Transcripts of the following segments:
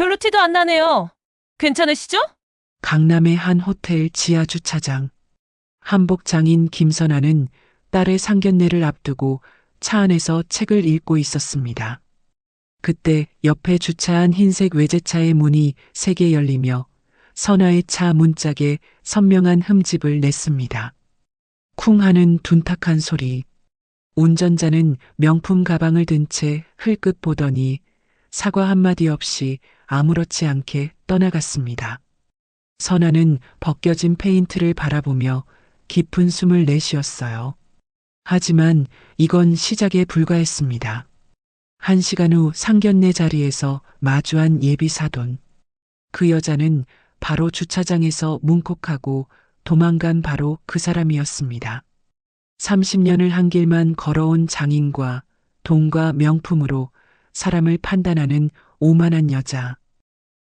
별로 티도 안 나네요. 괜찮으시죠? 강남의 한 호텔 지하 주차장. 한복 장인 김선아는 딸의 상견례를 앞두고 차 안에서 책을 읽고 있었습니다. 그때 옆에 주차한 흰색 외제차의 문이 세게 열리며 선아의 차 문짝에 선명한 흠집을 냈습니다. 쿵 하는 둔탁한 소리. 운전자는 명품 가방을 든 채 흘끗 보더니 사과 한마디 없이 아무렇지 않게 떠나갔습니다. 선아는 벗겨진 페인트를 바라보며 깊은 숨을 내쉬었어요. 하지만 이건 시작에 불과했습니다. 1시간 후 상견례 자리에서 마주한 예비 사돈. 그 여자는 바로 주차장에서 문콕하고 도망간 바로 그 사람이었습니다. 30년을 한 길만 걸어온 장인과 돈과 명품으로 사람을 판단하는 오만한 여자.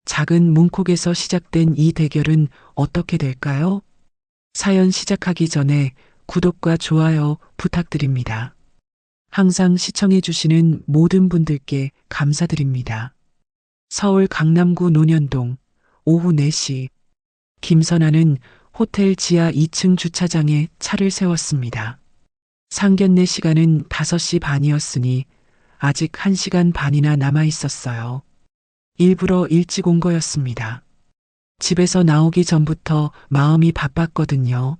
작은 문콕에서 시작된 이 대결은 어떻게 될까요? 사연 시작하기 전에 구독과 좋아요 부탁드립니다. 항상 시청해주시는 모든 분들께 감사드립니다. 서울 강남구 논현동 오후 4시 김선아는 호텔 지하 2층 주차장에 차를 세웠습니다. 상견례 시간은 5시 반이었으니 아직 1시간 반이나 남아 있었어요. 일부러 일찍 온 거였습니다. 집에서 나오기 전부터 마음이 바빴거든요.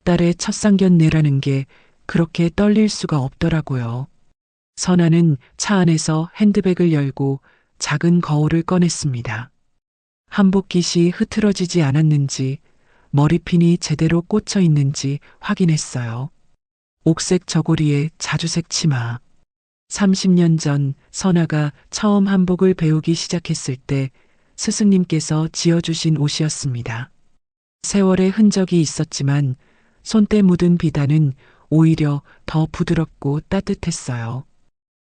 딸의 첫 상견례라는 게 그렇게 떨릴 수가 없더라고요. 선아는 차 안에서 핸드백을 열고 작은 거울을 꺼냈습니다. 한복깃이 흐트러지지 않았는지 머리핀이 제대로 꽂혀 있는지 확인했어요. 옥색 저고리에 자주색 치마. 30년 전 선아가 처음 한복을 배우기 시작했을 때 스승님께서 지어주신 옷이었습니다. 세월의 흔적이 있었지만 손때 묻은 비단은 오히려 더 부드럽고 따뜻했어요.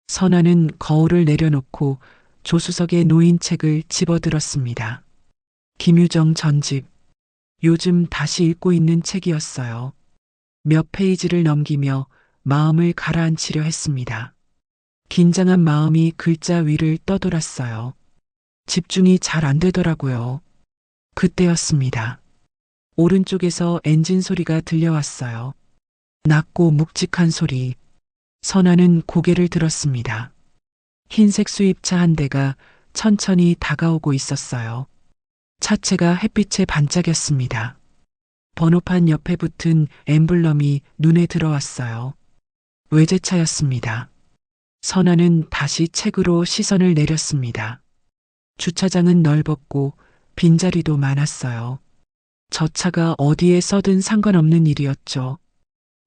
선아는 거울을 내려놓고 조수석에 놓인 책을 집어들었습니다. 김유정 전집. 요즘 다시 읽고 있는 책이었어요. 몇 페이지를 넘기며 마음을 가라앉히려 했습니다. 긴장한 마음이 글자 위를 떠돌았어요. 집중이 잘 안 되더라고요. 그때였습니다. 오른쪽에서 엔진 소리가 들려왔어요. 낮고 묵직한 소리. 선아는 고개를 들었습니다. 흰색 수입차 한 대가 천천히 다가오고 있었어요. 차체가 햇빛에 반짝였습니다. 번호판 옆에 붙은 엠블럼이 눈에 들어왔어요. 외제차였습니다. 선아는 다시 책으로 시선을 내렸습니다. 주차장은 넓었고 빈자리도 많았어요. 저 차가 어디에 서든 상관없는 일이었죠.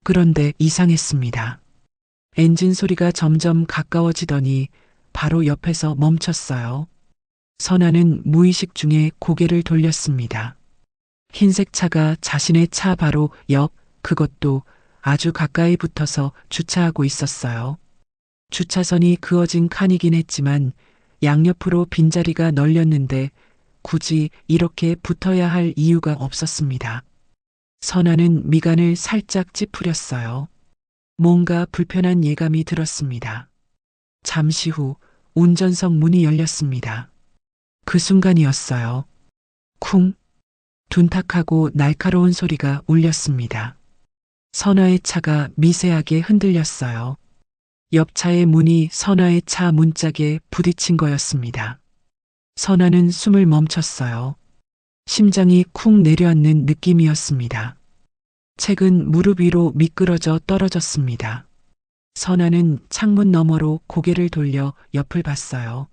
그런데 이상했습니다. 엔진 소리가 점점 가까워지더니 바로 옆에서 멈췄어요. 선아는 무의식 중에 고개를 돌렸습니다. 흰색 차가 자신의 차 바로 옆, 그것도 아주 가까이 붙어서 주차하고 있었어요. 주차선이 그어진 칸이긴 했지만 양옆으로 빈자리가 널렸는데 굳이 이렇게 붙어야 할 이유가 없었습니다. 선아는 미간을 살짝 찌푸렸어요. 뭔가 불편한 예감이 들었습니다. 잠시 후 운전석 문이 열렸습니다. 그 순간이었어요. 쿵! 둔탁하고 날카로운 소리가 울렸습니다. 선아의 차가 미세하게 흔들렸어요. 옆차의 문이 선아의 차 문짝에 부딪힌 거였습니다. 선아는 숨을 멈췄어요. 심장이 쿵 내려앉는 느낌이었습니다. 책은 무릎 위로 미끄러져 떨어졌습니다. 선아는 창문 너머로 고개를 돌려 옆을 봤어요.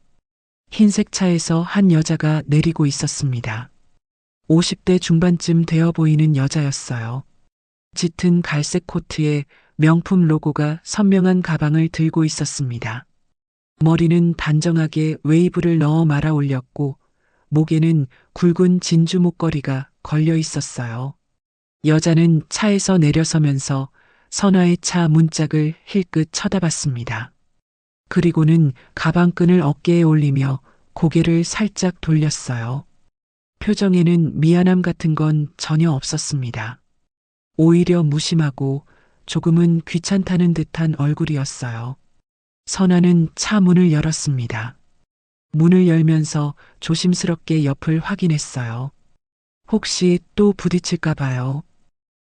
흰색 차에서 한 여자가 내리고 있었습니다. 50대 중반쯤 되어 보이는 여자였어요. 짙은 갈색 코트에 명품 로고가 선명한 가방을 들고 있었습니다. 머리는 단정하게 웨이브를 넣어 말아 올렸고 목에는 굵은 진주 목걸이가 걸려 있었어요. 여자는 차에서 내려서면서 선아의 차 문짝을 힐끗 쳐다봤습니다. 그리고는 가방끈을 어깨에 올리며 고개를 살짝 돌렸어요. 표정에는 미안함 같은 건 전혀 없었습니다. 오히려 무심하고 조금은 귀찮다는 듯한 얼굴이었어요. 선아는 차 문을 열었습니다. 문을 열면서 조심스럽게 옆을 확인했어요. 혹시 또 부딪힐까 봐요.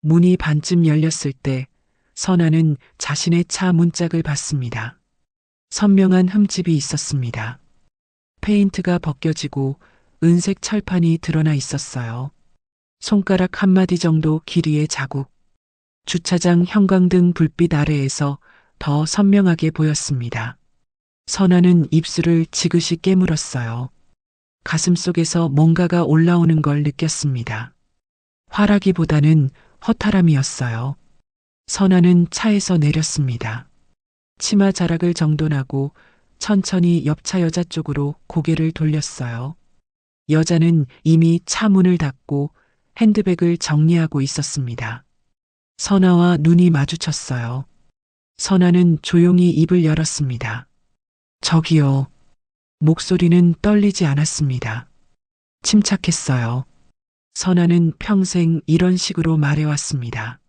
문이 반쯤 열렸을 때 선아는 자신의 차 문짝을 봤습니다. 선명한 흠집이 있었습니다. 페인트가 벗겨지고 은색 철판이 드러나 있었어요. 손가락 한마디 정도 길이의 자국. 주차장 형광등 불빛 아래에서 더 선명하게 보였습니다. 선아는 입술을 지그시 깨물었어요. 가슴 속에서 뭔가가 올라오는 걸 느꼈습니다. 화라기보다는 허탈함이었어요. 선아는 차에서 내렸습니다. 치마 자락을 정돈하고 천천히 옆차 여자 쪽으로 고개를 돌렸어요. 여자는 이미 차 문을 닫고 핸드백을 정리하고 있었습니다. 선아와 눈이 마주쳤어요. 선아는 조용히 입을 열었습니다. 저기요. 목소리는 떨리지 않았습니다. 침착했어요. 선아는 평생 이런 식으로 말해왔습니다.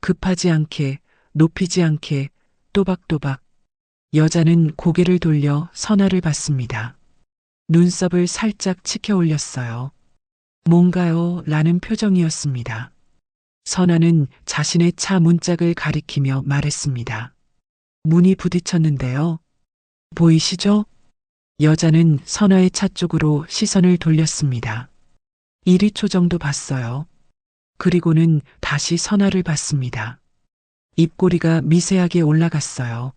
급하지 않게, 높이지 않게, 또박또박. 여자는 고개를 돌려 선아를 봤습니다. 눈썹을 살짝 치켜 올렸어요. 뭔가요? 라는 표정이었습니다. 선아는 자신의 차 문짝을 가리키며 말했습니다. 문이 부딪혔는데요. 보이시죠? 여자는 선아의 차 쪽으로 시선을 돌렸습니다. 1~2초 정도 봤어요. 그리고는 다시 선아를 봤습니다. 입꼬리가 미세하게 올라갔어요.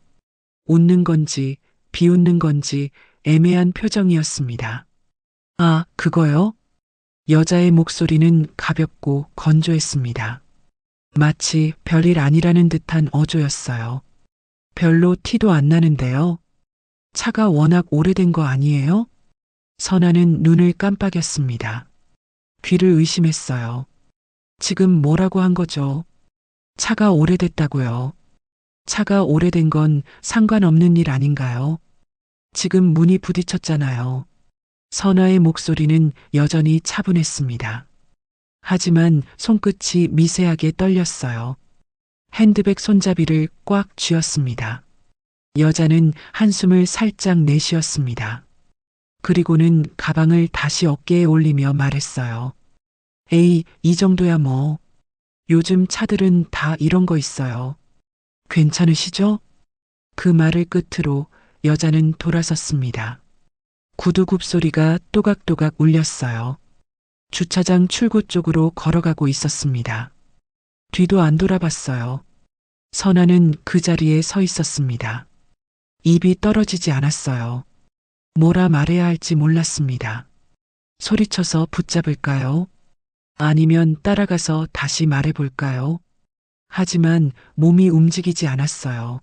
웃는 건지 비웃는 건지 애매한 표정이었습니다. 아, 그거요? 여자의 목소리는 가볍고 건조했습니다. 마치 별일 아니라는 듯한 어조였어요. 별로 티도 안 나는데요. 차가 워낙 오래된 거 아니에요? 선아는 눈을 깜빡였습니다. 귀를 의심했어요. 지금 뭐라고 한 거죠? 차가 오래됐다고요. 차가 오래된 건 상관없는 일 아닌가요? 지금 문이 부딪혔잖아요. 선아의 목소리는 여전히 차분했습니다. 하지만 손끝이 미세하게 떨렸어요. 핸드백 손잡이를 꽉 쥐었습니다. 여자는 한숨을 살짝 내쉬었습니다. 그리고는 가방을 다시 어깨에 올리며 말했어요. 에이, 이 정도야 뭐. 요즘 차들은 다 이런 거 있어요. 괜찮으시죠? 그 말을 끝으로 여자는 돌아섰습니다. 구두굽 소리가 또각또각 울렸어요. 주차장 출구 쪽으로 걸어가고 있었습니다. 뒤도 안 돌아봤어요. 선아는 그 자리에 서 있었습니다. 입이 떨어지지 않았어요. 뭐라 말해야 할지 몰랐습니다. 소리쳐서 붙잡을까요? 아니면 따라가서 다시 말해볼까요? 하지만 몸이 움직이지 않았어요.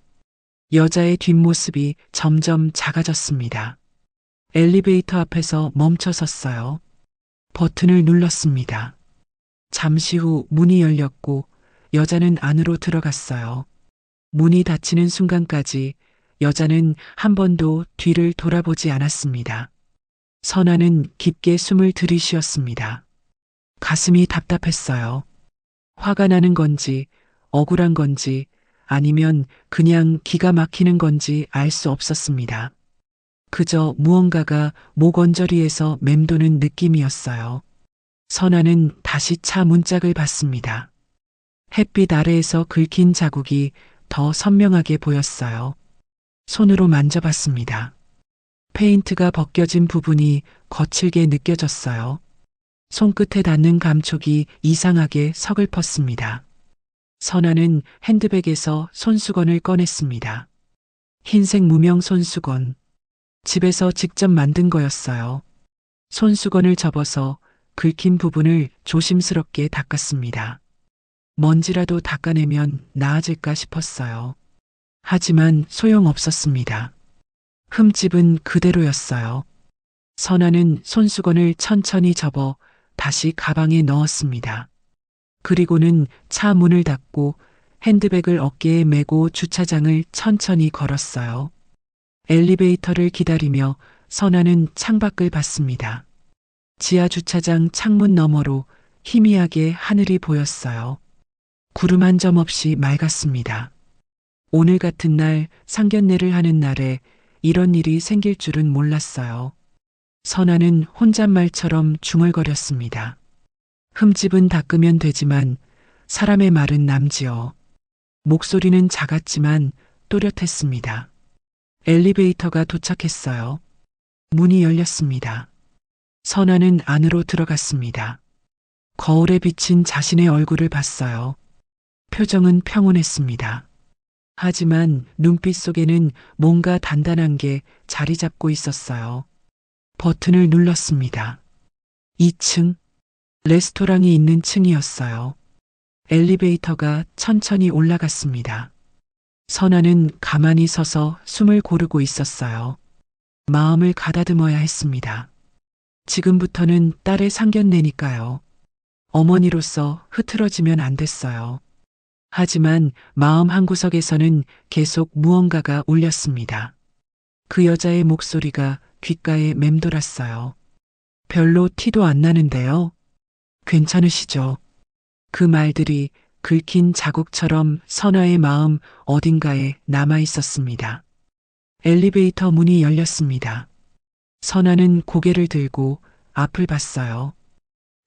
여자의 뒷모습이 점점 작아졌습니다. 엘리베이터 앞에서 멈춰 섰어요. 버튼을 눌렀습니다. 잠시 후 문이 열렸고 여자는 안으로 들어갔어요. 문이 닫히는 순간까지 여자는 한 번도 뒤를 돌아보지 않았습니다. 선아는 깊게 숨을 들이쉬었습니다. 가슴이 답답했어요. 화가 나는 건지 억울한 건지 아니면 그냥 기가 막히는 건지 알 수 없었습니다. 그저 무언가가 목 언저리에서 맴도는 느낌이었어요. 선아는 다시 차 문짝을 봤습니다. 햇빛 아래에서 긁힌 자국이 더 선명하게 보였어요. 손으로 만져봤습니다. 페인트가 벗겨진 부분이 거칠게 느껴졌어요. 손끝에 닿는 감촉이 이상하게 서글펐습니다. 선아는 핸드백에서 손수건을 꺼냈습니다. 흰색 무명 손수건. 집에서 직접 만든 거였어요. 손수건을 접어서 긁힌 부분을 조심스럽게 닦았습니다. 먼지라도 닦아내면 나아질까 싶었어요. 하지만 소용없었습니다. 흠집은 그대로였어요. 선아는 손수건을 천천히 접어 다시 가방에 넣었습니다. 그리고는 차 문을 닫고 핸드백을 어깨에 메고 주차장을 천천히 걸었어요. 엘리베이터를 기다리며 선아는 창밖을 봤습니다. 지하 주차장 창문 너머로 희미하게 하늘이 보였어요. 구름 한 점 없이 맑았습니다. 오늘 같은 날 상견례를 하는 날에 이런 일이 생길 줄은 몰랐어요. 선아는 혼잣말처럼 중얼거렸습니다. 흠집은 닦으면 되지만 사람의 말은 남지요. 목소리는 작았지만 또렷했습니다. 엘리베이터가 도착했어요. 문이 열렸습니다. 선아는 안으로 들어갔습니다. 거울에 비친 자신의 얼굴을 봤어요. 표정은 평온했습니다. 하지만 눈빛 속에는 뭔가 단단한 게 자리 잡고 있었어요. 버튼을 눌렀습니다. 2층, 레스토랑이 있는 층이었어요. 엘리베이터가 천천히 올라갔습니다. 선아는 가만히 서서 숨을 고르고 있었어요. 마음을 가다듬어야 했습니다. 지금부터는 딸의 상견례니까요. 어머니로서 흐트러지면 안 됐어요. 하지만 마음 한구석에서는 계속 무언가가 울렸습니다. 그 여자의 목소리가 귓가에 맴돌았어요. 별로 티도 안 나는데요. 괜찮으시죠? 그 말들이 긁힌 자국처럼 선아의 마음 어딘가에 남아 있었습니다. 엘리베이터 문이 열렸습니다. 선아는 고개를 들고 앞을 봤어요.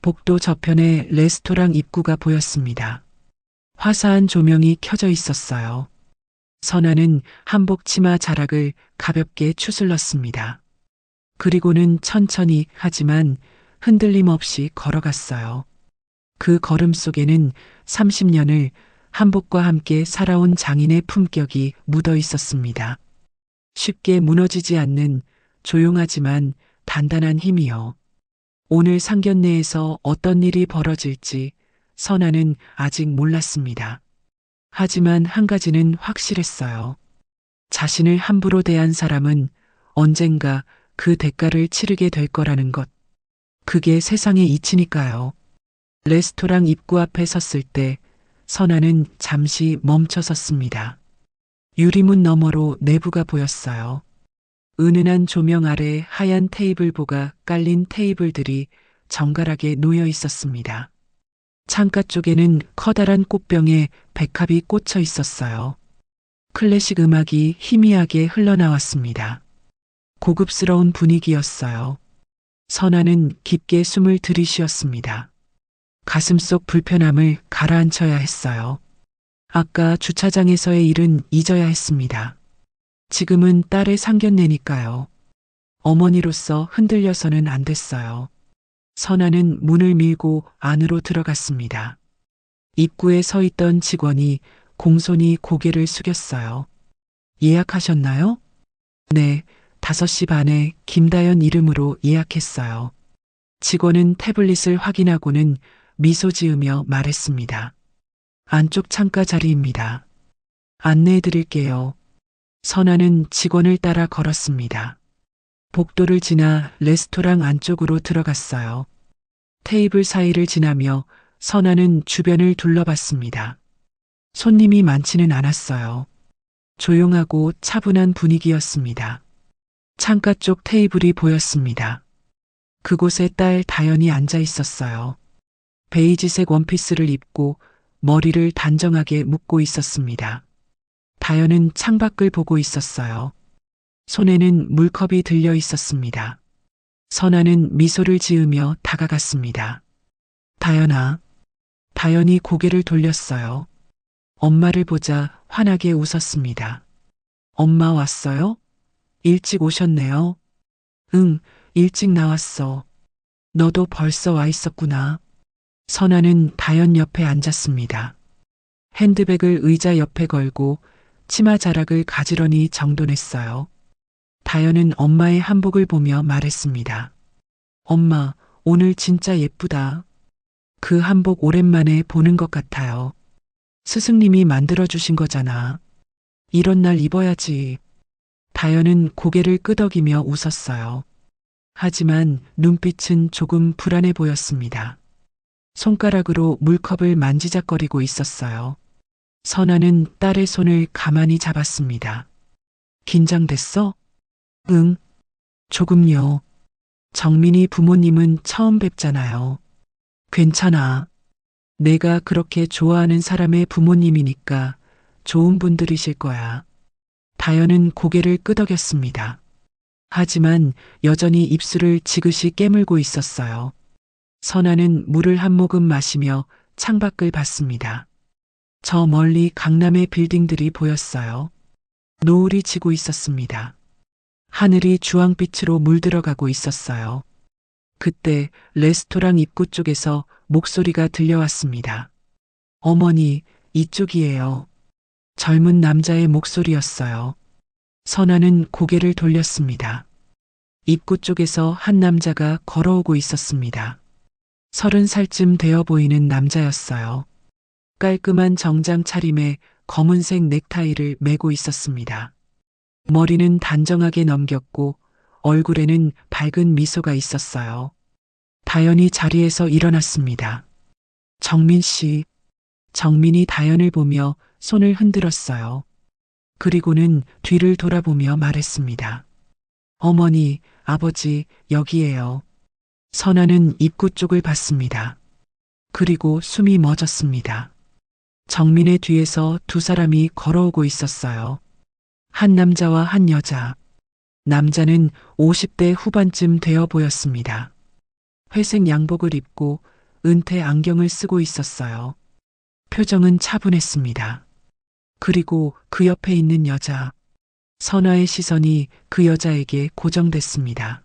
복도 저편에 레스토랑 입구가 보였습니다. 화사한 조명이 켜져 있었어요. 선아는 한복 치마 자락을 가볍게 추슬렀습니다. 그리고는 천천히 하지만 흔들림 없이 걸어갔어요. 그 걸음 속에는 30년을 한복과 함께 살아온 장인의 품격이 묻어 있었습니다. 쉽게 무너지지 않는 조용하지만 단단한 힘이요. 오늘 상견례에서 어떤 일이 벌어질지 선아는 아직 몰랐습니다. 하지만 한 가지는 확실했어요. 자신을 함부로 대한 사람은 언젠가 그 대가를 치르게 될 거라는 것. 그게 세상의 이치니까요. 레스토랑 입구 앞에 섰을 때 선아는 잠시 멈춰 섰습니다. 유리문 너머로 내부가 보였어요. 은은한 조명 아래 하얀 테이블보가 깔린 테이블들이 정갈하게 놓여 있었습니다. 창가 쪽에는 커다란 꽃병에 백합이 꽂혀 있었어요. 클래식 음악이 희미하게 흘러나왔습니다. 고급스러운 분위기였어요. 선아는 깊게 숨을 들이쉬었습니다. 가슴속 불편함을 가라앉혀야 했어요. 아까 주차장에서의 일은 잊어야 했습니다. 지금은 딸의 상견례니까요. 어머니로서 흔들려서는 안 됐어요. 선아는 문을 밀고 안으로 들어갔습니다. 입구에 서 있던 직원이 공손히 고개를 숙였어요. 예약하셨나요? 네, 5시 반에 김다연 이름으로 예약했어요. 직원은 태블릿을 확인하고는 미소 지으며 말했습니다. 안쪽 창가 자리입니다. 안내해 드릴게요. 선아는 직원을 따라 걸었습니다. 복도를 지나 레스토랑 안쪽으로 들어갔어요. 테이블 사이를 지나며 선아는 주변을 둘러봤습니다. 손님이 많지는 않았어요. 조용하고 차분한 분위기였습니다. 창가 쪽 테이블이 보였습니다. 그곳에 딸 다연이 앉아 있었어요. 베이지색 원피스를 입고 머리를 단정하게 묶고 있었습니다. 다연은 창밖을 보고 있었어요. 손에는 물컵이 들려 있었습니다. 선아는 미소를 지으며 다가갔습니다. 다연아. 다연이 고개를 돌렸어요. 엄마를 보자 환하게 웃었습니다. 엄마 왔어요? 일찍 오셨네요. 응, 일찍 나왔어. 너도 벌써 와 있었구나. 선아는 다연 옆에 앉았습니다. 핸드백을 의자 옆에 걸고 치마 자락을 가지런히 정돈했어요. 다연은 엄마의 한복을 보며 말했습니다. 엄마, 오늘 진짜 예쁘다. 그 한복 오랜만에 보는 것 같아요. 스승님이 만들어주신 거잖아. 이런 날 입어야지. 다연은 고개를 끄덕이며 웃었어요. 하지만 눈빛은 조금 불안해 보였습니다. 손가락으로 물컵을 만지작거리고 있었어요. 선아는 딸의 손을 가만히 잡았습니다. 긴장됐어? 응, 조금요. 정민이 부모님은 처음 뵙잖아요. 괜찮아. 내가 그렇게 좋아하는 사람의 부모님이니까 좋은 분들이실 거야. 다현은 고개를 끄덕였습니다. 하지만 여전히 입술을 지그시 깨물고 있었어요. 선아는 물을 한 모금 마시며 창밖을 봤습니다. 저 멀리 강남의 빌딩들이 보였어요. 노을이 지고 있었습니다. 하늘이 주황빛으로 물들어가고 있었어요. 그때 레스토랑 입구 쪽에서 목소리가 들려왔습니다. 어머니, 이쪽이에요. 젊은 남자의 목소리였어요. 선아는 고개를 돌렸습니다. 입구 쪽에서 한 남자가 걸어오고 있었습니다. 30살쯤 되어 보이는 남자였어요. 깔끔한 정장 차림에 검은색 넥타이를 메고 있었습니다. 머리는 단정하게 넘겼고 얼굴에는 밝은 미소가 있었어요. 다현이 자리에서 일어났습니다. 정민 씨. 정민이 다현을 보며 손을 흔들었어요. 그리고는 뒤를 돌아보며 말했습니다. 어머니, 아버지, 여기에요. 선아는 입구 쪽을 봤습니다. 그리고 숨이 멎었습니다. 정민의 뒤에서 두 사람이 걸어오고 있었어요. 한 남자와 한 여자. 남자는 50대 후반쯤 되어 보였습니다. 회색 양복을 입고 은퇴 안경을 쓰고 있었어요. 표정은 차분했습니다. 그리고 그 옆에 있는 여자. 선아의 시선이 그 여자에게 고정됐습니다.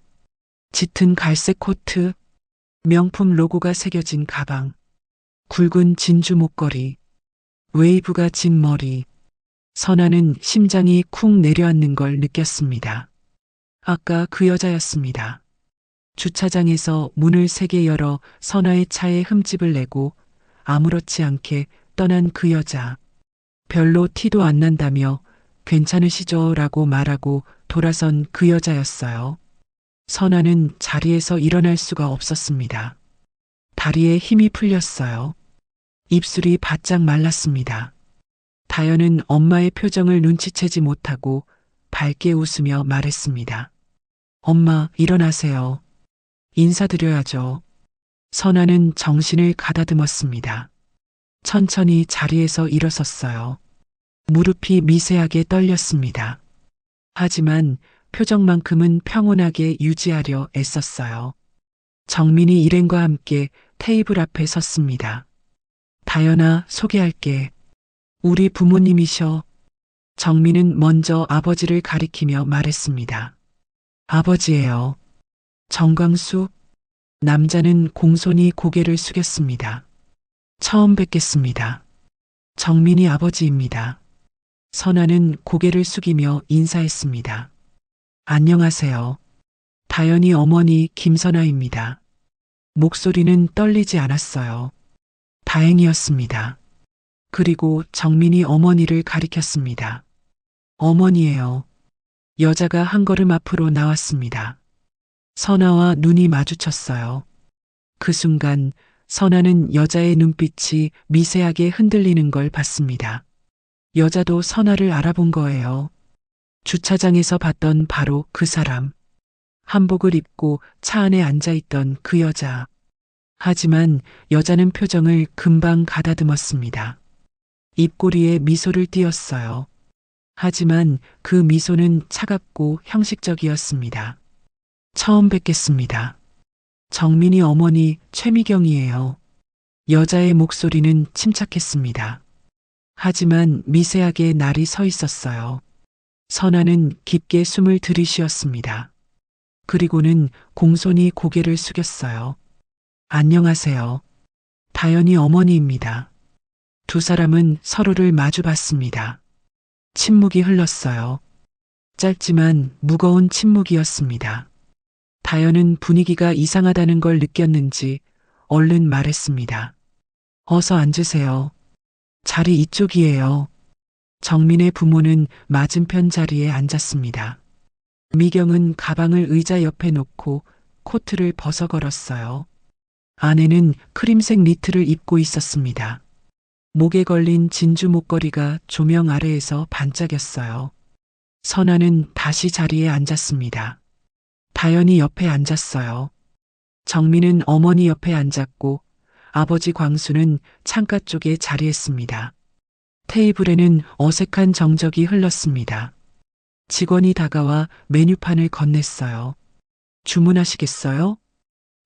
짙은 갈색 코트, 명품 로고가 새겨진 가방, 굵은 진주 목걸이, 웨이브가 진 머리. 선아는 심장이 쿵 내려앉는 걸 느꼈습니다. 아까 그 여자였습니다. 주차장에서 문을 3개 열어 선아의 차에 흠집을 내고 아무렇지 않게 떠난 그 여자. 별로 티도 안 난다며 괜찮으시죠? 라고 말하고 돌아선 그 여자였어요. 선아는 자리에서 일어날 수가 없었습니다. 다리에 힘이 풀렸어요. 입술이 바짝 말랐습니다. 다현은 엄마의 표정을 눈치채지 못하고 밝게 웃으며 말했습니다. 엄마, 일어나세요. 인사드려야죠. 선아는 정신을 가다듬었습니다. 천천히 자리에서 일어섰어요. 무릎이 미세하게 떨렸습니다. 하지만 표정만큼은 평온하게 유지하려 애썼어요. 정민이 일행과 함께 테이블 앞에 섰습니다. 다현아, 소개할게. 우리 부모님이셔. 정민은 먼저 아버지를 가리키며 말했습니다. 아버지예요. 정광수. 남자는 공손히 고개를 숙였습니다. 처음 뵙겠습니다. 정민이 아버지입니다. 선아는 고개를 숙이며 인사했습니다. 안녕하세요. 다현이 어머니 김선아입니다. 목소리는 떨리지 않았어요. 다행이었습니다. 그리고 정민이 어머니를 가리켰습니다. 어머니예요. 여자가 한 걸음 앞으로 나왔습니다. 선아와 눈이 마주쳤어요. 그 순간 선아는 여자의 눈빛이 미세하게 흔들리는 걸 봤습니다. 여자도 선아를 알아본 거예요. 주차장에서 봤던 바로 그 사람. 한복을 입고 차 안에 앉아있던 그 여자. 하지만 여자는 표정을 금방 가다듬었습니다. 입꼬리에 미소를 띄었어요. 하지만 그 미소는 차갑고 형식적이었습니다. 처음 뵙겠습니다. 정민이 어머니 최미경이에요. 여자의 목소리는 침착했습니다. 하지만 미세하게 날이 서 있었어요. 선아는 깊게 숨을 들이쉬었습니다. 그리고는 공손히 고개를 숙였어요. 안녕하세요. 다현이 어머니입니다. 두 사람은 서로를 마주 봤습니다. 침묵이 흘렀어요. 짧지만 무거운 침묵이었습니다. 다현은 분위기가 이상하다는 걸 느꼈는지 얼른 말했습니다. 어서 앉으세요. 자리 이쪽이에요. 정민의 부모는 맞은편 자리에 앉았습니다. 미경은 가방을 의자 옆에 놓고 코트를 벗어 걸었어요. 아내는 크림색 니트를 입고 있었습니다. 목에 걸린 진주 목걸이가 조명 아래에서 반짝였어요. 선아는 다시 자리에 앉았습니다. 다현이 옆에 앉았어요. 정민은 어머니 옆에 앉았고 아버지 광수는 창가 쪽에 자리했습니다. 테이블에는 어색한 정적이 흘렀습니다. 직원이 다가와 메뉴판을 건넸어요. 주문하시겠어요?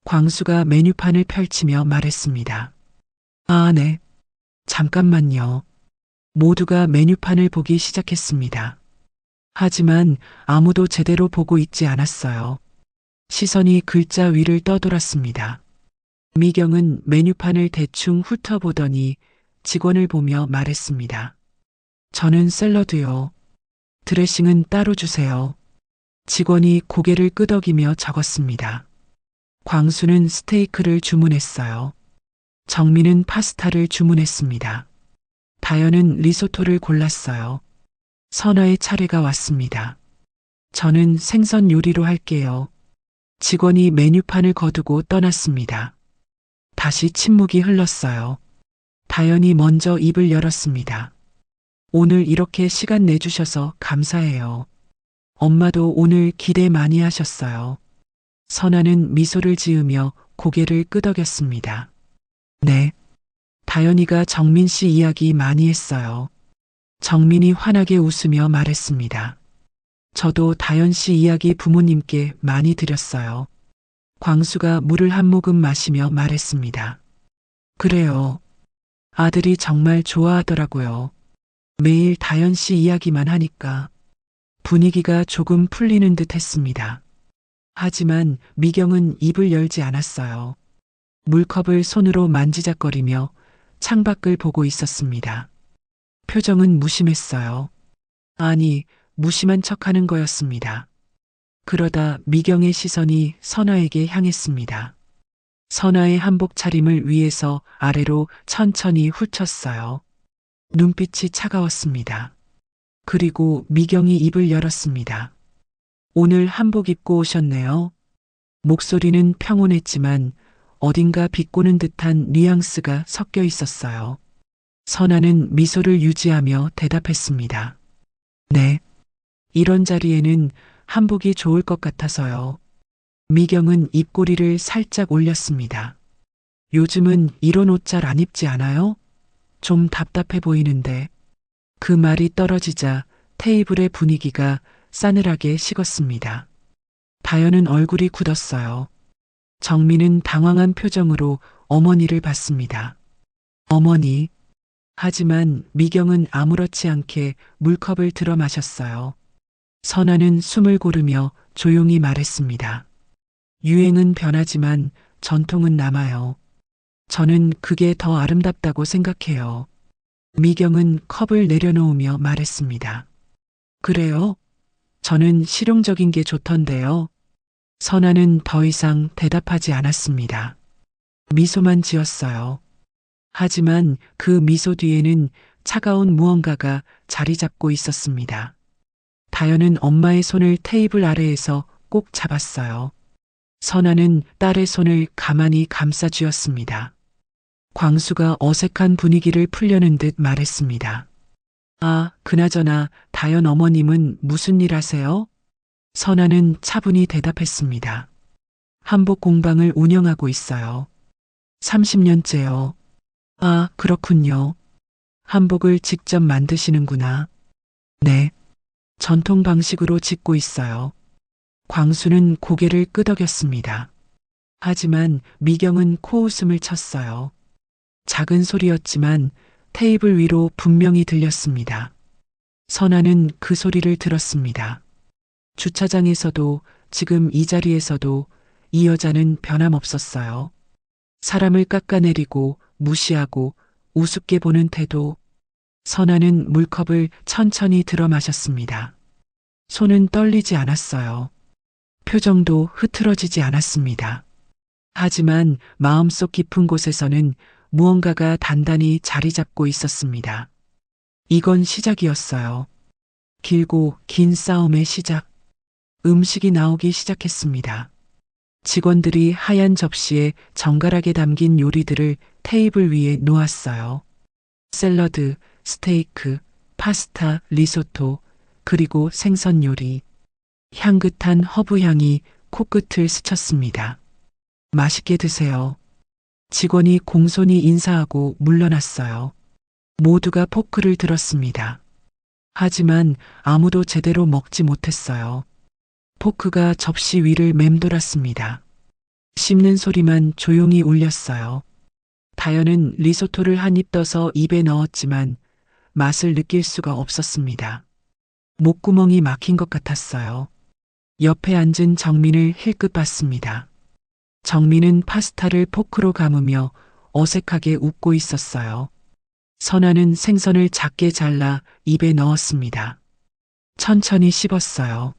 광수가 메뉴판을 펼치며 말했습니다. 아, 네. 잠깐만요. 모두가 메뉴판을 보기 시작했습니다. 하지만 아무도 제대로 보고 있지 않았어요. 시선이 글자 위를 떠돌았습니다. 미경은 메뉴판을 대충 훑어보더니 직원을 보며 말했습니다. 저는 샐러드요. 드레싱은 따로 주세요. 직원이 고개를 끄덕이며 적었습니다. 광수는 스테이크를 주문했어요. 정민은 파스타를 주문했습니다. 다현은 리소토를 골랐어요. 선아의 차례가 왔습니다. 저는 생선 요리로 할게요. 직원이 메뉴판을 거두고 떠났습니다. 다시 침묵이 흘렀어요. 다현이 먼저 입을 열었습니다. 오늘 이렇게 시간 내주셔서 감사해요. 엄마도 오늘 기대 많이 하셨어요. 선아는 미소를 지으며 고개를 끄덕였습니다. 네. 다현이가 정민 씨 이야기 많이 했어요. 정민이 환하게 웃으며 말했습니다. 저도 다현 씨 이야기 부모님께 많이 드렸어요. 광수가 물을 한 모금 마시며 말했습니다. 그래요. 아들이 정말 좋아하더라고요. 매일 다현 씨 이야기만 하니까 분위기가 조금 풀리는 듯 했습니다. 하지만 미경은 입을 열지 않았어요. 물컵을 손으로 만지작거리며 창밖을 보고 있었습니다. 표정은 무심했어요. 아니, 무심한 척하는 거였습니다. 그러다 미경의 시선이 선아에게 향했습니다. 선아의 한복 차림을 위에서 아래로 천천히 훑었어요. 눈빛이 차가웠습니다. 그리고 미경이 입을 열었습니다. 오늘 한복 입고 오셨네요. 목소리는 평온했지만 어딘가 비꼬는 듯한 뉘앙스가 섞여 있었어요. 선아는 미소를 유지하며 대답했습니다. 네. 이런 자리에는 한복이 좋을 것 같아서요. 미경은 입꼬리를 살짝 올렸습니다. 요즘은 이런 옷 잘 안 입지 않아요? 좀 답답해 보이는데. 그 말이 떨어지자 테이블의 분위기가 싸늘하게 식었습니다. 다현은 얼굴이 굳었어요. 정민은 당황한 표정으로 어머니를 봤습니다. 어머니. 하지만 미경은 아무렇지 않게 물컵을 들어 마셨어요. 선아는 숨을 고르며 조용히 말했습니다. 유행은 변하지만 전통은 남아요. 저는 그게 더 아름답다고 생각해요. 미경은 컵을 내려놓으며 말했습니다. 그래요? 저는 실용적인 게 좋던데요. 선아는 더 이상 대답하지 않았습니다. 미소만 지었어요. 하지만 그 미소 뒤에는 차가운 무언가가 자리 잡고 있었습니다. 다현은 엄마의 손을 테이블 아래에서 꼭 잡았어요. 선아는 딸의 손을 가만히 감싸쥐었습니다. 광수가 어색한 분위기를 풀려는 듯 말했습니다. 아, 그나저나 다현 어머님은 무슨 일 하세요? 선아는 차분히 대답했습니다. 한복 공방을 운영하고 있어요. 30년째요. 아, 그렇군요. 한복을 직접 만드시는구나. 네. 전통 방식으로 짓고 있어요. 광수는 고개를 끄덕였습니다. 하지만 미경은 코웃음을 쳤어요. 작은 소리였지만 테이블 위로 분명히 들렸습니다. 선아는 그 소리를 들었습니다. 주차장에서도 지금 이 자리에서도 이 여자는 변함없었어요. 사람을 깎아내리고 무시하고 우습게 보는 태도. 선아는 물컵을 천천히 들어 마셨습니다. 손은 떨리지 않았어요. 표정도 흐트러지지 않았습니다. 하지만 마음속 깊은 곳에서는 무언가가 단단히 자리 잡고 있었습니다. 이건 시작이었어요. 길고 긴 싸움의 시작. 음식이 나오기 시작했습니다. 직원들이 하얀 접시에 정갈하게 담긴 요리들을 테이블 위에 놓았어요. 샐러드, 스테이크, 파스타, 리소토, 그리고 생선 요리. 향긋한 허브 향이 코끝을 스쳤습니다. 맛있게 드세요. 직원이 공손히 인사하고 물러났어요. 모두가 포크를 들었습니다. 하지만 아무도 제대로 먹지 못했어요. 포크가 접시 위를 맴돌았습니다. 씹는 소리만 조용히 울렸어요. 다현은 리소토를 한 입 떠서 입에 넣었지만 맛을 느낄 수가 없었습니다. 목구멍이 막힌 것 같았어요. 옆에 앉은 정민을 힐끗 봤습니다. 정민은 파스타를 포크로 감으며 어색하게 웃고 있었어요. 선아는 생선을 작게 잘라 입에 넣었습니다. 천천히 씹었어요.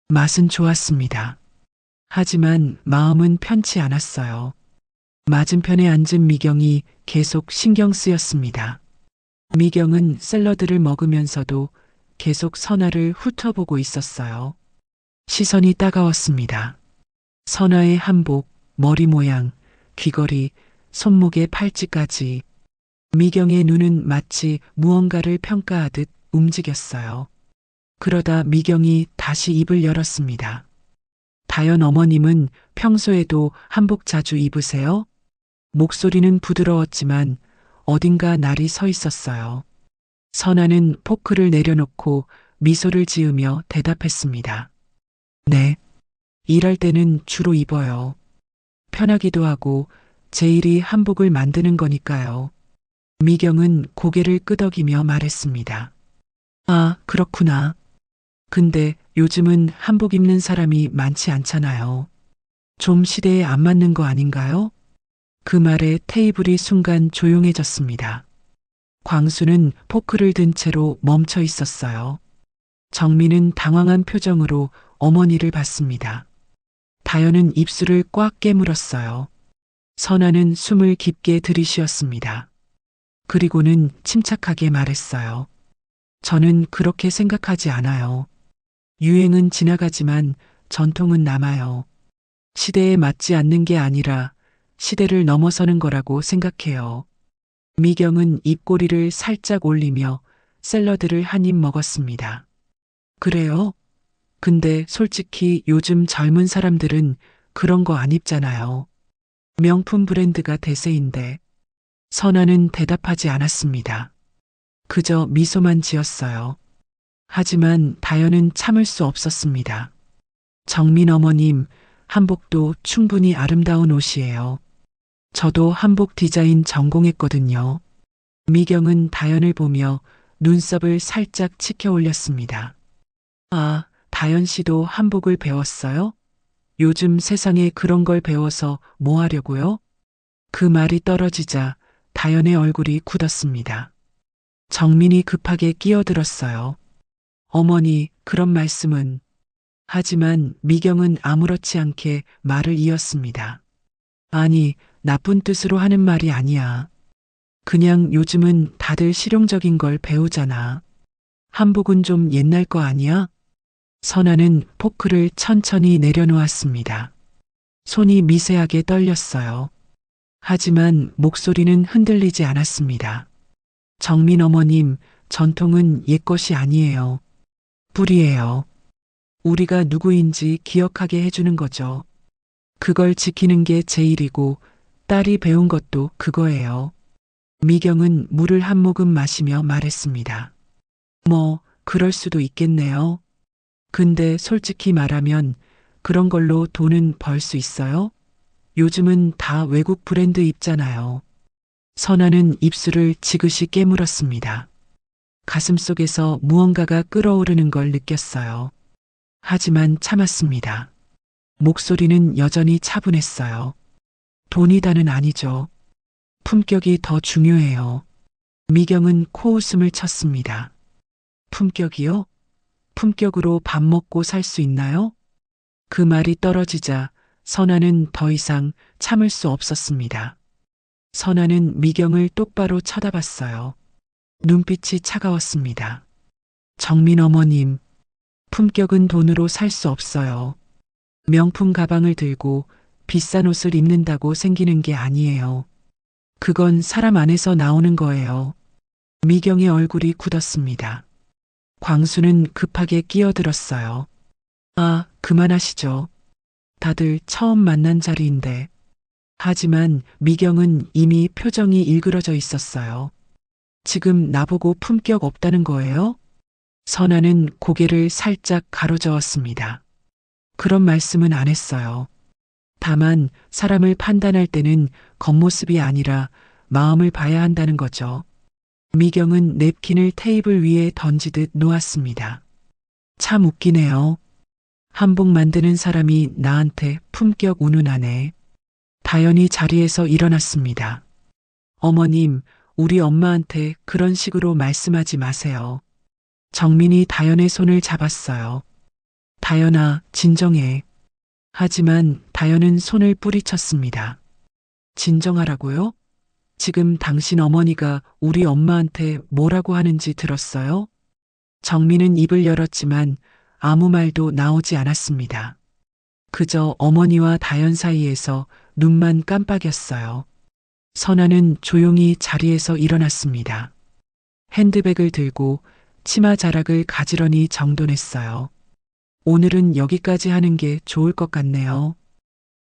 맛은 좋았습니다. 하지만 마음은 편치 않았어요. 맞은편에 앉은 미경이 계속 신경 쓰였습니다. 미경은 샐러드를 먹으면서도 계속 선아를 훑어보고 있었어요. 시선이 따가웠습니다. 선아의 한복, 머리 모양, 귀걸이, 손목의 팔찌까지. 미경의 눈은 마치 무언가를 평가하듯 움직였어요. 그러다 미경이 다시 입을 열었습니다. 다현 어머님은 평소에도 한복 자주 입으세요? 목소리는 부드러웠지만 어딘가 날이 서 있었어요. 선아는 포크를 내려놓고 미소를 지으며 대답했습니다. 네. 일할 때는 주로 입어요. 편하기도 하고 제 일이 한복을 만드는 거니까요. 미경은 고개를 끄덕이며 말했습니다. 아, 그렇구나. 근데 요즘은 한복 입는 사람이 많지 않잖아요. 좀 시대에 안 맞는 거 아닌가요? 그 말에 테이블이 순간 조용해졌습니다. 광수는 포크를 든 채로 멈춰 있었어요. 정민은 당황한 표정으로 어머니를 봤습니다. 다현은 입술을 꽉 깨물었어요. 선아는 숨을 깊게 들이쉬었습니다. 그리고는 침착하게 말했어요. 저는 그렇게 생각하지 않아요. 유행은 지나가지만 전통은 남아요. 시대에 맞지 않는 게 아니라 시대를 넘어서는 거라고 생각해요. 미경은 입꼬리를 살짝 올리며 샐러드를 한 입 먹었습니다. 그래요? 근데 솔직히 요즘 젊은 사람들은 그런 거 안 입잖아요. 명품 브랜드가 대세인데. 선아는 대답하지 않았습니다. 그저 미소만 지었어요. 하지만 다현은 참을 수 없었습니다. 정민 어머님, 한복도 충분히 아름다운 옷이에요. 저도 한복 디자인 전공했거든요. 미경은 다현을 보며 눈썹을 살짝 치켜 올렸습니다. 아, 다현 씨도 한복을 배웠어요? 요즘 세상에 그런 걸 배워서 뭐 하려고요? 그 말이 떨어지자 다현의 얼굴이 굳었습니다. 정민이 급하게 끼어들었어요. 어머니, 그런 말씀은. 하지만 미경은 아무렇지 않게 말을 이었습니다. 아니, 나쁜 뜻으로 하는 말이 아니야. 그냥 요즘은 다들 실용적인 걸 배우잖아. 한복은 좀 옛날 거 아니야? 선아는 포크를 천천히 내려놓았습니다. 손이 미세하게 떨렸어요. 하지만 목소리는 흔들리지 않았습니다. 정민 어머님, 전통은 옛것이 아니에요. 뿌리예요. 우리가 누구인지 기억하게 해주는 거죠. 그걸 지키는 게 제 일이고 딸이 배운 것도 그거예요. 미경은 물을 한 모금 마시며 말했습니다. 뭐, 그럴 수도 있겠네요. 근데 솔직히 말하면 그런 걸로 돈은 벌 수 있어요? 요즘은 다 외국 브랜드 입잖아요. 선아는 입술을 지그시 깨물었습니다. 가슴속에서 무언가가 끓어오르는 걸 느꼈어요. 하지만 참았습니다. 목소리는 여전히 차분했어요. 돈이다는 아니죠. 품격이 더 중요해요. 미경은 코웃음을 쳤습니다. 품격이요? 품격으로 밥 먹고 살 수 있나요? 그 말이 떨어지자 선아는 더 이상 참을 수 없었습니다. 선아는 미경을 똑바로 쳐다봤어요. 눈빛이 차가웠습니다. 정민 어머님, 품격은 돈으로 살 수 없어요. 명품 가방을 들고 비싼 옷을 입는다고 생기는 게 아니에요. 그건 사람 안에서 나오는 거예요. 미경의 얼굴이 굳었습니다. 광수는 급하게 끼어들었어요. 아, 그만하시죠. 다들 처음 만난 자리인데. 하지만 미경은 이미 표정이 일그러져 있었어요. 지금 나보고 품격 없다는 거예요? 선아는 고개를 살짝 가로저었습니다. 그런 말씀은 안 했어요. 다만 사람을 판단할 때는 겉모습이 아니라 마음을 봐야 한다는 거죠. 미경은 냅킨을 테이블 위에 던지듯 놓았습니다. 참 웃기네요. 한복 만드는 사람이 나한테 품격 운운하네. 다연이 자리에서 일어났습니다. 어머님, 우리 엄마한테 그런 식으로 말씀하지 마세요. 정민이 다연의 손을 잡았어요. 다연아, 진정해. 하지만 다연은 손을 뿌리쳤습니다. 진정하라고요? 지금 당신 어머니가 우리 엄마한테 뭐라고 하는지 들었어요? 정민은 입을 열었지만 아무 말도 나오지 않았습니다. 그저 어머니와 다연 사이에서 눈만 깜빡였어요. 선아는 조용히 자리에서 일어났습니다. 핸드백을 들고 치마 자락을 가지런히 정돈했어요. 오늘은 여기까지 하는 게 좋을 것 같네요.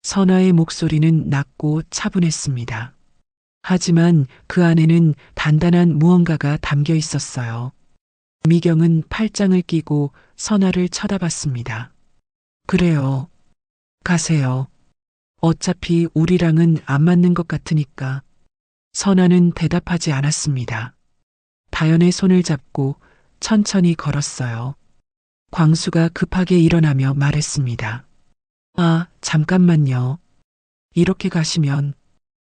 선아의 목소리는 낮고 차분했습니다. 하지만 그 안에는 단단한 무언가가 담겨 있었어요. 미경은 팔짱을 끼고 선아를 쳐다봤습니다. 그래요. 가세요. 어차피 우리랑은 안 맞는 것 같으니까. 선아는 대답하지 않았습니다. 다연의 손을 잡고 천천히 걸었어요. 광수가 급하게 일어나며 말했습니다. 아, 잠깐만요. 이렇게 가시면.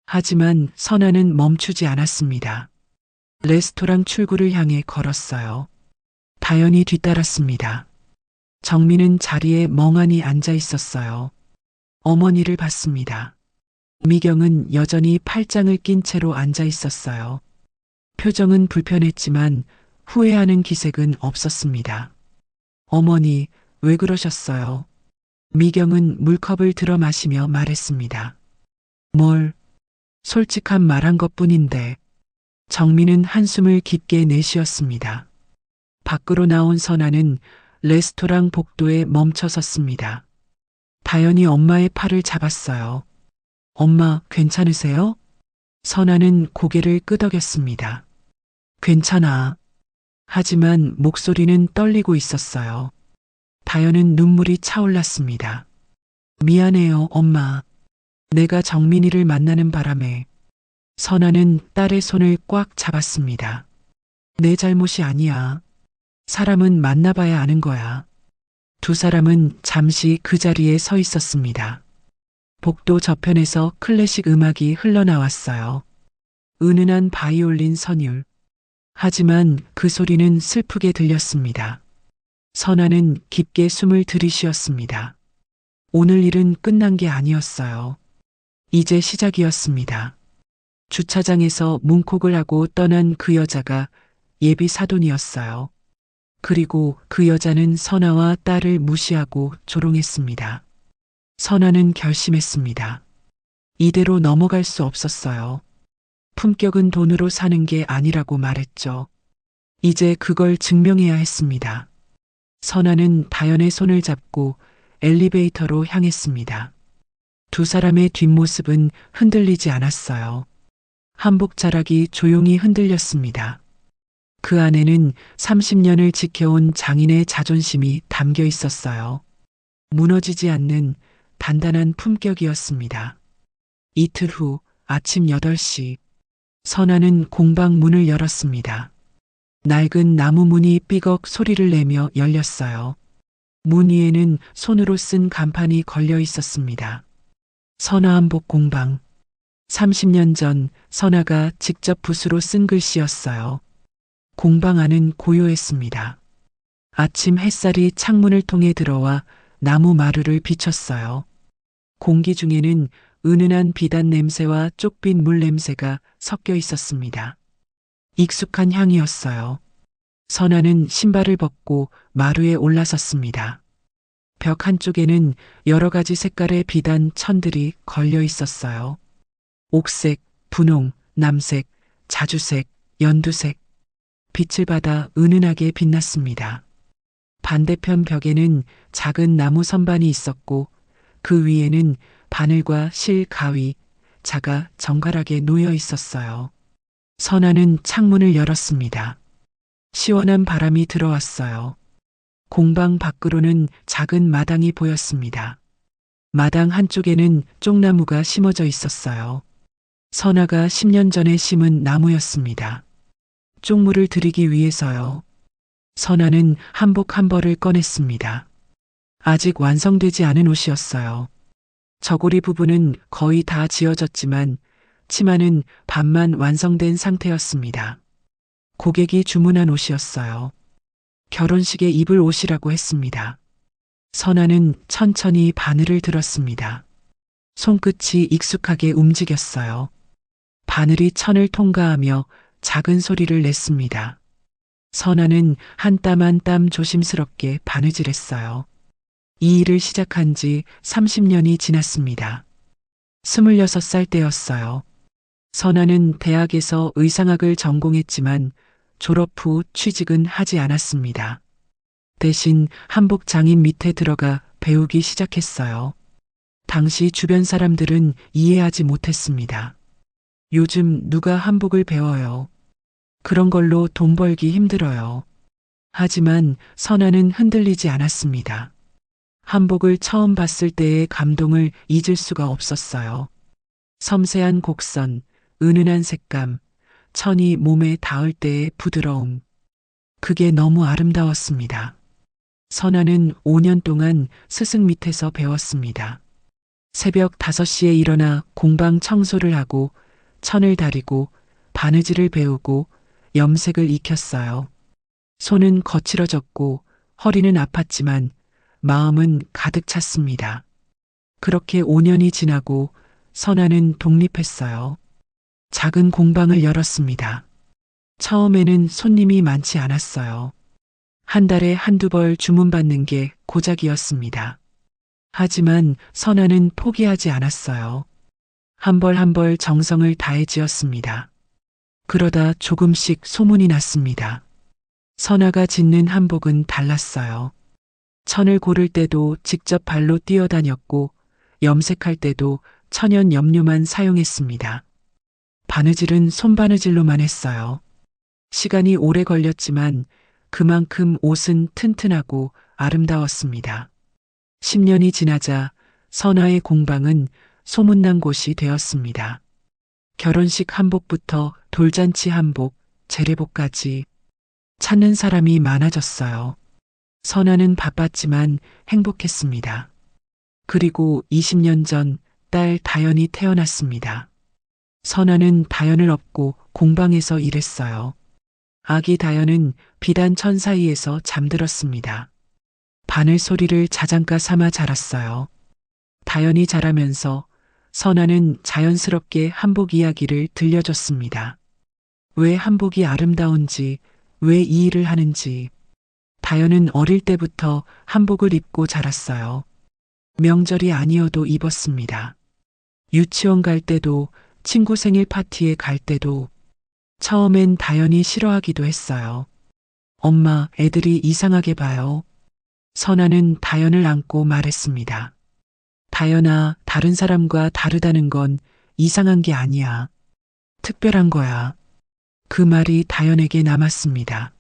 하지만 선아는 멈추지 않았습니다. 레스토랑 출구를 향해 걸었어요. 다연이 뒤따랐습니다. 정민은 자리에 멍하니 앉아 있었어요. 어머니를 봤습니다. 미경은 여전히 팔짱을 낀 채로 앉아 있었어요. 표정은 불편했지만 후회하는 기색은 없었습니다. 어머니, 왜 그러셨어요? 미경은 물컵을 들어 마시며 말했습니다. 뭘? 솔직한 말 한 것뿐인데. 정민은 한숨을 깊게 내쉬었습니다. 밖으로 나온 선아는 레스토랑 복도에 멈춰 섰습니다. 다연이 엄마의 팔을 잡았어요. 엄마, 괜찮으세요? 선아는 고개를 끄덕였습니다. 괜찮아. 하지만 목소리는 떨리고 있었어요. 다연은 눈물이 차올랐습니다. 미안해요, 엄마. 내가 정민이를 만나는 바람에. 선아는 딸의 손을 꽉 잡았습니다. 내 잘못이 아니야. 사람은 만나봐야 아는 거야. 두 사람은 잠시 그 자리에 서 있었습니다. 복도 저편에서 클래식 음악이 흘러나왔어요. 은은한 바이올린 선율. 하지만 그 소리는 슬프게 들렸습니다. 선아는 깊게 숨을 들이쉬었습니다. 오늘 일은 끝난 게 아니었어요. 이제 시작이었습니다. 주차장에서 문콕을 하고 떠난 그 여자가 예비 사돈이었어요. 그리고 그 여자는 선아와 딸을 무시하고 조롱했습니다. 선아는 결심했습니다. 이대로 넘어갈 수 없었어요. 품격은 돈으로 사는 게 아니라고 말했죠. 이제 그걸 증명해야 했습니다. 선아는 다연의 손을 잡고 엘리베이터로 향했습니다. 두 사람의 뒷모습은 흔들리지 않았어요. 한복 자락이 조용히 흔들렸습니다. 그 안에는 30년을 지켜온 장인의 자존심이 담겨 있었어요. 무너지지 않는 단단한 품격이었습니다. 이틀 후 아침 8시, 선아는 공방 문을 열었습니다. 낡은 나무 문이 삐걱 소리를 내며 열렸어요. 문 위에는 손으로 쓴 간판이 걸려 있었습니다. 선아 한복 공방. 30년 전 선아가 직접 붓으로 쓴 글씨였어요. 공방 안은 고요했습니다. 아침 햇살이 창문을 통해 들어와 나무 마루를 비췄어요. 공기 중에는 은은한 비단 냄새와 쪽빛 물 냄새가 섞여 있었습니다. 익숙한 향이었어요. 선아는 신발을 벗고 마루에 올라섰습니다. 벽 한쪽에는 여러 가지 색깔의 비단 천들이 걸려 있었어요. 옥색, 분홍, 남색, 자주색, 연두색. 빛을 받아 은은하게 빛났습니다. 반대편 벽에는 작은 나무 선반이 있었고 그 위에는 바늘과 실, 가위, 자가 정갈하게 놓여 있었어요. 선아는 창문을 열었습니다. 시원한 바람이 들어왔어요. 공방 밖으로는 작은 마당이 보였습니다. 마당 한쪽에는 쪽나무가 심어져 있었어요. 선아가 10년 전에 심은 나무였습니다. 쪽물을 들이기 위해서요. 선아는 한복 한 벌을 꺼냈습니다. 아직 완성되지 않은 옷이었어요. 저고리 부분은 거의 다 지어졌지만 치마는 반만 완성된 상태였습니다. 고객이 주문한 옷이었어요. 결혼식에 입을 옷이라고 했습니다. 선아는 천천히 바늘을 들었습니다. 손끝이 익숙하게 움직였어요. 바늘이 천을 통과하며 작은 소리를 냈습니다. 선아는 한 땀 한 땀 조심스럽게 바느질했어요. 이 일을 시작한 지 30년이 지났습니다. 26살 때였어요. 선아는 대학에서 의상학을 전공했지만 졸업 후 취직은 하지 않았습니다. 대신 한복 장인 밑에 들어가 배우기 시작했어요. 당시 주변 사람들은 이해하지 못했습니다. 요즘 누가 한복을 배워요? 그런 걸로 돈 벌기 힘들어요. 하지만 선아는 흔들리지 않았습니다. 한복을 처음 봤을 때의 감동을 잊을 수가 없었어요. 섬세한 곡선, 은은한 색감, 천이 몸에 닿을 때의 부드러움. 그게 너무 아름다웠습니다. 선아는 5년 동안 스승 밑에서 배웠습니다. 새벽 5시에 일어나 공방 청소를 하고 천을 다리고 바느질을 배우고 염색을 익혔어요. 손은 거칠어졌고 허리는 아팠지만 마음은 가득 찼습니다. 그렇게 5년이 지나고 선아는 독립했어요. 작은 공방을 열었습니다. 처음에는 손님이 많지 않았어요. 한 달에 한두 벌 주문받는 게 고작이었습니다. 하지만 선아는 포기하지 않았어요. 한 벌 한 벌 정성을 다해 지었습니다. 그러다 조금씩 소문이 났습니다. 선아가 짓는 한복은 달랐어요. 천을 고를 때도 직접 발로 뛰어다녔고 염색할 때도 천연 염료만 사용했습니다. 바느질은 손바느질로만 했어요. 시간이 오래 걸렸지만 그만큼 옷은 튼튼하고 아름다웠습니다. 10년이 지나자 선아의 공방은 소문난 곳이 되었습니다. 결혼식 한복부터 돌잔치 한복, 재래복까지 찾는 사람이 많아졌어요. 선아는 바빴지만 행복했습니다. 그리고 20년 전 딸 다연이 태어났습니다. 선아는 다연을 업고 공방에서 일했어요. 아기 다연은 비단 천 사이에서 잠들었습니다. 바늘 소리를 자장가 삼아 자랐어요. 다연이 자라면서 선아는 자연스럽게 한복 이야기를 들려줬습니다. 왜 한복이 아름다운지, 왜 이 일을 하는지. 다연은 어릴 때부터 한복을 입고 자랐어요. 명절이 아니어도 입었습니다. 유치원 갈 때도, 친구 생일 파티에 갈 때도. 처음엔 다연이 싫어하기도 했어요. 엄마, 애들이 이상하게 봐요. 선아는 다연을 안고 말했습니다. 다연아, 다른 사람과 다르다는 건 이상한 게 아니야. 특별한 거야. 그 말이 다연에게 남았습니다.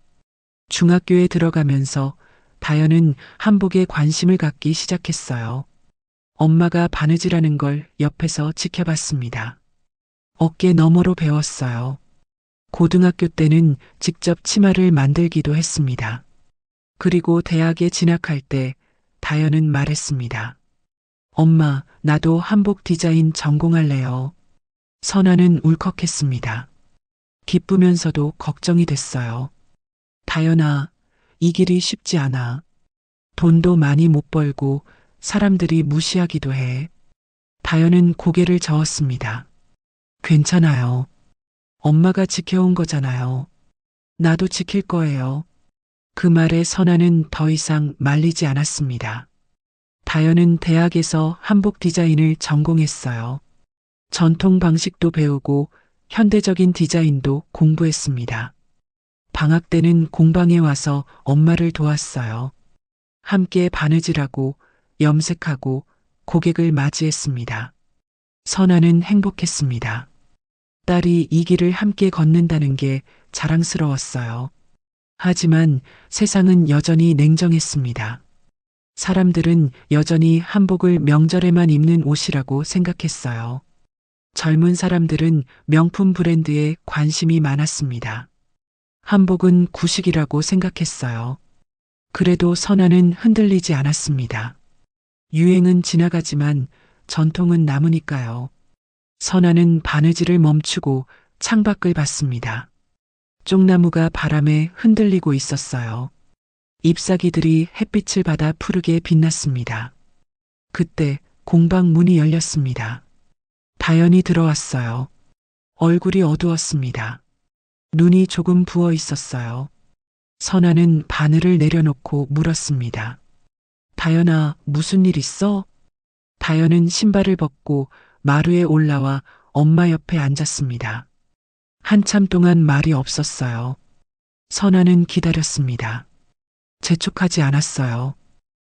중학교에 들어가면서 다연은 한복에 관심을 갖기 시작했어요. 엄마가 바느질하는 걸 옆에서 지켜봤습니다. 어깨 너머로 배웠어요. 고등학교 때는 직접 치마를 만들기도 했습니다. 그리고 대학에 진학할 때 다연은 말했습니다. 엄마, 나도 한복 디자인 전공할래요. 선아는 울컥했습니다. 기쁘면서도 걱정이 됐어요. 다연아, 이 길이 쉽지 않아. 돈도 많이 못 벌고 사람들이 무시하기도 해. 다연은 고개를 저었습니다. 괜찮아요. 엄마가 지켜온 거잖아요. 나도 지킬 거예요. 그 말에 선아는 더 이상 말리지 않았습니다. 다연은 대학에서 한복 디자인을 전공했어요. 전통 방식도 배우고 현대적인 디자인도 공부했습니다. 방학 때는 공방에 와서 엄마를 도왔어요. 함께 바느질하고 염색하고 고객을 맞이했습니다. 선아는 행복했습니다. 딸이 이 길을 함께 걷는다는 게 자랑스러웠어요. 하지만 세상은 여전히 냉정했습니다. 사람들은 여전히 한복을 명절에만 입는 옷이라고 생각했어요. 젊은 사람들은 명품 브랜드에 관심이 많았습니다. 한복은 구식이라고 생각했어요. 그래도 선아는 흔들리지 않았습니다. 유행은 지나가지만 전통은 남으니까요. 선아는 바느질을 멈추고 창밖을 봤습니다. 쪽나무가 바람에 흔들리고 있었어요. 잎사귀들이 햇빛을 받아 푸르게 빛났습니다. 그때 공방 문이 열렸습니다. 다연이 들어왔어요. 얼굴이 어두웠습니다. 눈이 조금 부어 있었어요. 선아는 바늘을 내려놓고 물었습니다. 다연아, 무슨 일 있어? 다연은 신발을 벗고 마루에 올라와 엄마 옆에 앉았습니다. 한참 동안 말이 없었어요. 선아는 기다렸습니다. 재촉하지 않았어요.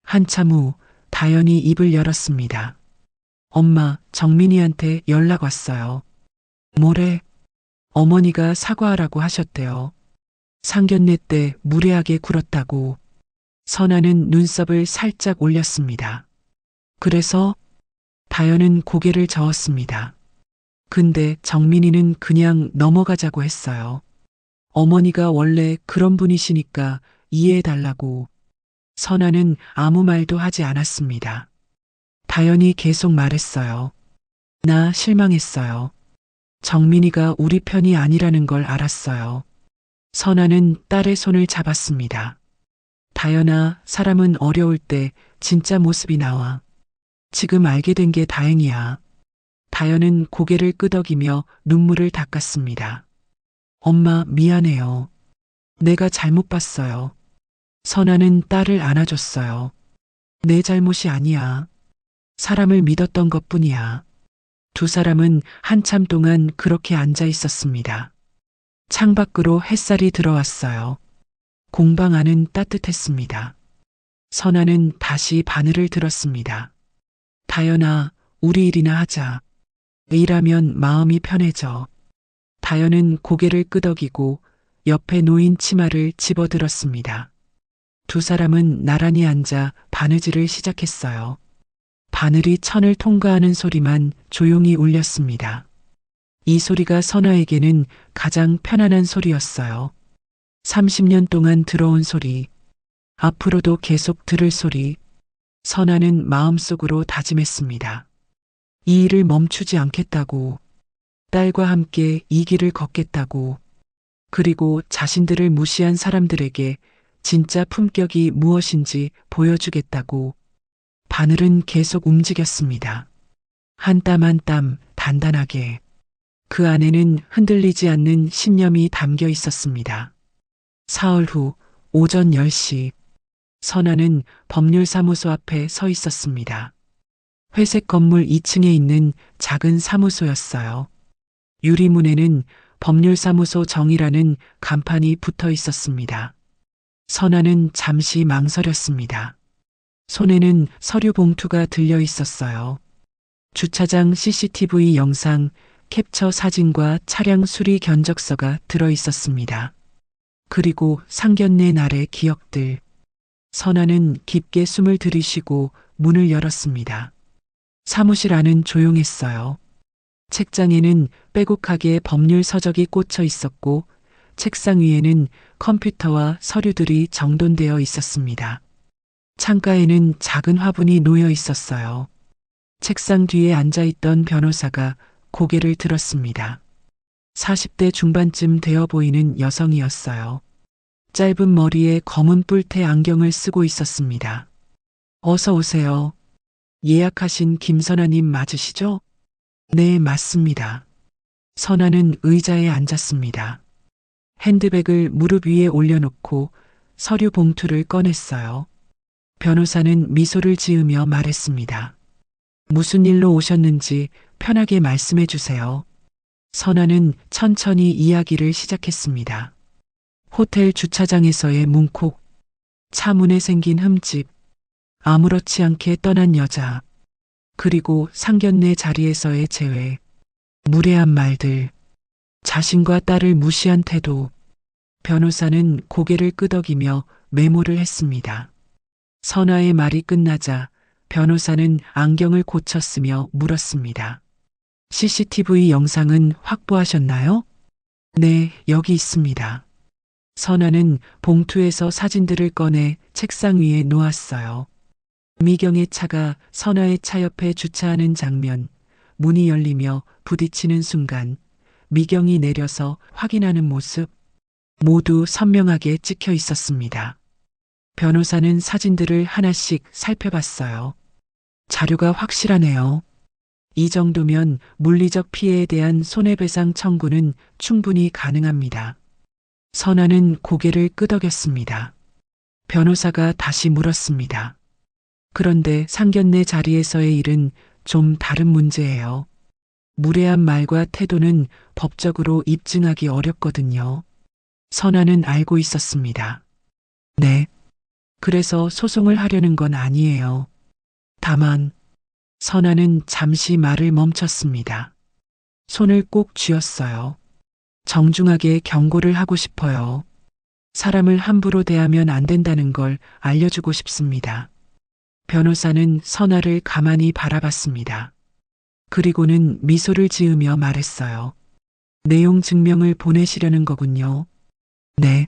한참 후 다연이 입을 열었습니다. 엄마, 정민이한테 연락 왔어요. 뭐래? 어머니가 사과하라고 하셨대요. 상견례 때 무례하게 굴었다고. 선아는 눈썹을 살짝 올렸습니다. 그래서 다연은 고개를 저었습니다. 근데 정민이는 그냥 넘어가자고 했어요. 어머니가 원래 그런 분이시니까 이해해달라고. 선아는 아무 말도 하지 않았습니다. 다연이 계속 말했어요. 나 실망했어요. 정민이가 우리 편이 아니라는 걸 알았어요. 선아는 딸의 손을 잡았습니다. 다연아, 사람은 어려울 때 진짜 모습이 나와. 지금 알게 된 게 다행이야. 다연은 고개를 끄덕이며 눈물을 닦았습니다. 엄마, 미안해요. 내가 잘못 봤어요. 선아는 딸을 안아줬어요. 내 잘못이 아니야. 사람을 믿었던 것뿐이야. 두 사람은 한참 동안 그렇게 앉아 있었습니다. 창밖으로 햇살이 들어왔어요. 공방 안은 따뜻했습니다. 선아는 다시 바늘을 들었습니다. 다연아, 우리 일이나 하자. 일하면 마음이 편해져. 다연은 고개를 끄덕이고 옆에 놓인 치마를 집어들었습니다. 두 사람은 나란히 앉아 바느질을 시작했어요. 바늘이 천을 통과하는 소리만 조용히 울렸습니다. 이 소리가 선아에게는 가장 편안한 소리였어요. 30년 동안 들어온 소리, 앞으로도 계속 들을 소리. 선아는 마음속으로 다짐했습니다. 이 일을 멈추지 않겠다고, 딸과 함께 이 길을 걷겠다고, 그리고 자신들을 무시한 사람들에게 진짜 품격이 무엇인지 보여주겠다고. 바늘은 계속 움직였습니다. 한 땀 한 땀 단단하게. 그 안에는 흔들리지 않는 신념이 담겨 있었습니다. 사흘 후 오전 10시, 선아는 법률사무소 앞에 서 있었습니다. 회색 건물 2층에 있는 작은 사무소였어요. 유리문에는 법률사무소 정이라는 간판이 붙어 있었습니다. 선아는 잠시 망설였습니다. 손에는 서류 봉투가 들려 있었어요. 주차장 CCTV 영상, 캡처 사진과 차량 수리 견적서가 들어 있었습니다. 그리고 상견례 날의 기억들. 선아는 깊게 숨을 들이쉬고 문을 열었습니다. 사무실 안은 조용했어요. 책장에는 빼곡하게 법률 서적이 꽂혀 있었고 책상 위에는 컴퓨터와 서류들이 정돈되어 있었습니다. 창가에는 작은 화분이 놓여 있었어요. 책상 뒤에 앉아있던 변호사가 고개를 들었습니다. 40대 중반쯤 되어 보이는 여성이었어요. 짧은 머리에 검은 뿔테 안경을 쓰고 있었습니다. 어서 오세요. 예약하신 김선아님 맞으시죠? 네, 맞습니다. 선아는 의자에 앉았습니다. 핸드백을 무릎 위에 올려놓고 서류 봉투를 꺼냈어요. 변호사는 미소를 지으며 말했습니다. 무슨 일로 오셨는지 편하게 말씀해 주세요. 선아는 천천히 이야기를 시작했습니다. 호텔 주차장에서의 문콕, 차 문에 생긴 흠집, 아무렇지 않게 떠난 여자, 그리고 상견례 자리에서의 재회, 무례한 말들, 자신과 딸을 무시한 태도, 변호사는 고개를 끄덕이며 메모를 했습니다. 선아의 말이 끝나자 변호사는 안경을 고쳤으며 물었습니다. CCTV 영상은 확보하셨나요? 네, 여기 있습니다. 선아는 봉투에서 사진들을 꺼내 책상 위에 놓았어요. 미경의 차가 선아의 차 옆에 주차하는 장면, 문이 열리며 부딪히는 순간, 미경이 내려서 확인하는 모습, 모두 선명하게 찍혀 있었습니다. 변호사는 사진들을 하나씩 살펴봤어요. 자료가 확실하네요. 이 정도면 물리적 피해에 대한 손해배상 청구는 충분히 가능합니다. 선아는 고개를 끄덕였습니다. 변호사가 다시 물었습니다. 그런데 상견례 자리에서의 일은 좀 다른 문제예요. 무례한 말과 태도는 법적으로 입증하기 어렵거든요. 선아는 알고 있었습니다. 네. 그래서 소송을 하려는 건 아니에요. 다만, 선아는 잠시 말을 멈췄습니다. 손을 꼭 쥐었어요. 정중하게 경고를 하고 싶어요. 사람을 함부로 대하면 안 된다는 걸 알려주고 싶습니다. 변호사는 선아를 가만히 바라봤습니다. 그리고는 미소를 지으며 말했어요. 내용 증명을 보내시려는 거군요. 네.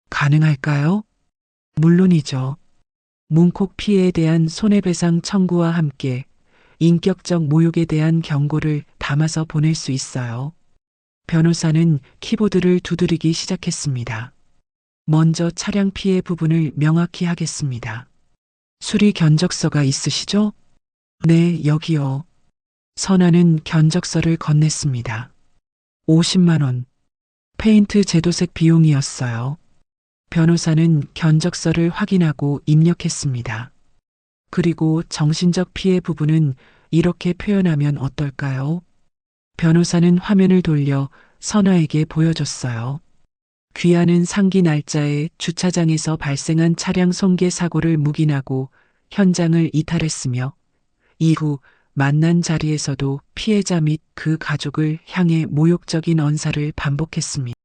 가능할까요? 물론이죠. 문콕 피해에 대한 손해배상 청구와 함께 인격적 모욕에 대한 경고를 담아서 보낼 수 있어요. 변호사는 키보드를 두드리기 시작했습니다. 먼저 차량 피해 부분을 명확히 하겠습니다. 수리 견적서가 있으시죠? 네, 여기요. 선아는 견적서를 건넸습니다. 50만 원. 페인트 제도색 비용이었어요. 변호사는 견적서를 확인하고 입력했습니다. 그리고 정신적 피해 부분은 이렇게 표현하면 어떨까요? 변호사는 화면을 돌려 선아에게 보여줬어요. 귀하는 상기 날짜에 주차장에서 발생한 차량 손괴 사고를 묵인하고 현장을 이탈했으며 이후 만난 자리에서도 피해자 및 그 가족을 향해 모욕적인 언사를 반복했습니다.